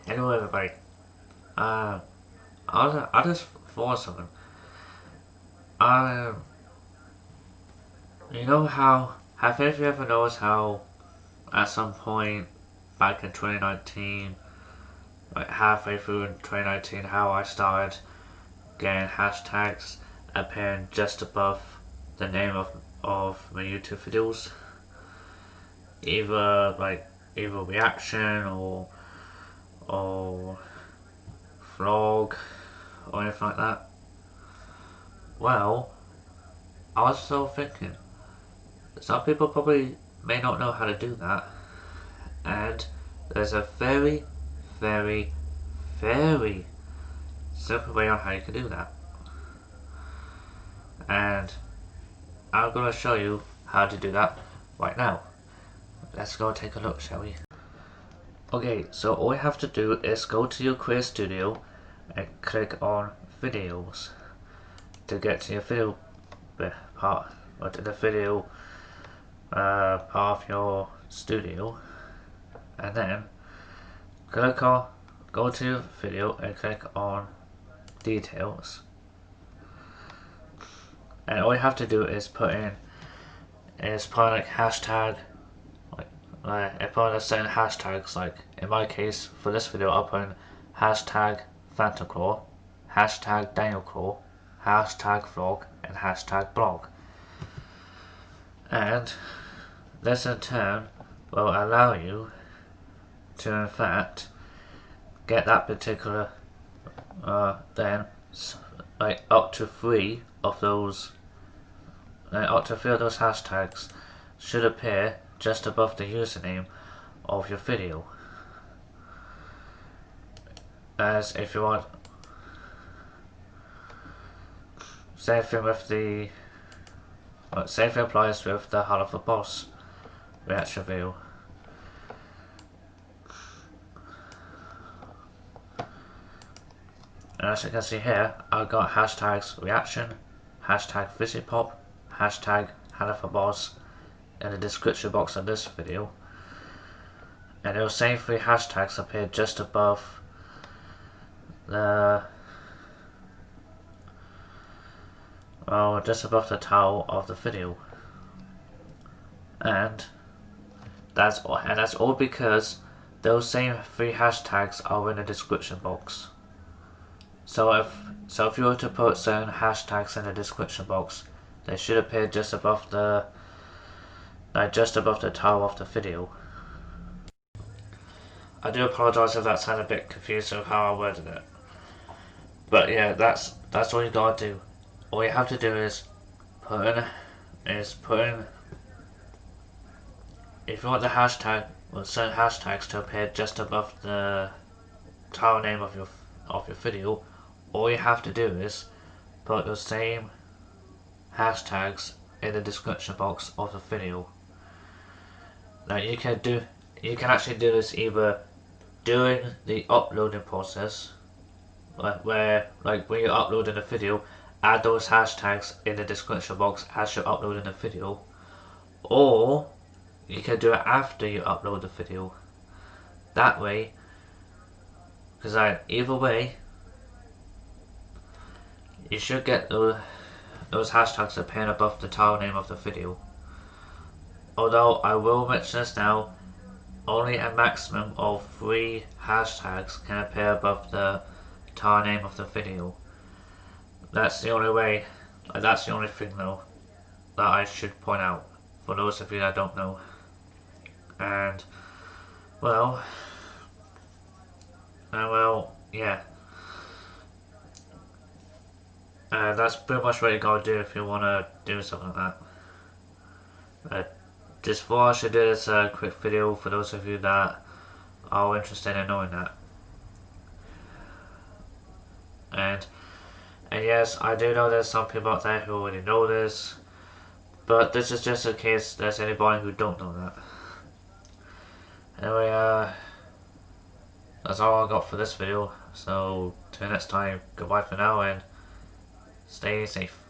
Hello everybody. Uh, I just thought something. Um, you know how, have you ever noticed how at some point back in 2019, like halfway through in 2019, how I started getting hashtags appearing just above the name of my YouTube videos? Either either reaction or vlog or anything like that. Well, I was still thinking, some people probably may not know how to do that, and there's a very, very, very simple way on how you can do that. And I'm going to show you how to do that right now. Let's go take a look, shall we? Okay, so all you have to do is go to your Create Studio and click on Videos to get to your video part, or to the video part of your studio, and then go to video and click on details, and all you have to do is put like hashtag, and put in certain hashtags. Like in my case for this video, I'll put in hashtag Phantomclaw, hashtag DanielClaw, hashtag vlog, and hashtag blog, and this in turn will allow you to in fact get that particular then like up to three of those hashtags should appear just above the username of your video. As if you want, same thing with the same thing applies with the Hall of the Boss reaction video. And as you can see here, I've got hashtags reaction, hashtag VisitPop, hashtag HanaForBoss in the description box of this video. And those same three hashtags appear just above the title of the video. And that's all because those same three hashtags are in the description box. So if you were to put certain hashtags in the description box, they should appear just above the title of the video. I do apologise if that sounded a bit confusing with how I worded it. But yeah, that's all you gotta do. All you have to do is put in if you want the hashtag or certain hashtags to appear just above the title name of your video, all you have to do is put the same hashtags in the description box of the video. Now you can actually do this either during the uploading process, where like when you're uploading a video, add those hashtags in the description box as you're uploading the video, or you can do it after you upload the video. That way, because either way, you should get those hashtags appearing above the title name of the video. Although I will mention this now, only a maximum of 3 hashtags can appear above the title name of the video. That's the only way, that's the only thing though that I should point out for those of you that don't know. And well, yeah. That's pretty much what you gotta do if you wanna do something like that. Just thought I should do this quick video for those of you that are interested in knowing that. And yes, I do know there's some people out there who already know this, but this is just in case there's anybody who don't know that. Anyway, that's all I got for this video, so till next time, goodbye for now and stay safe.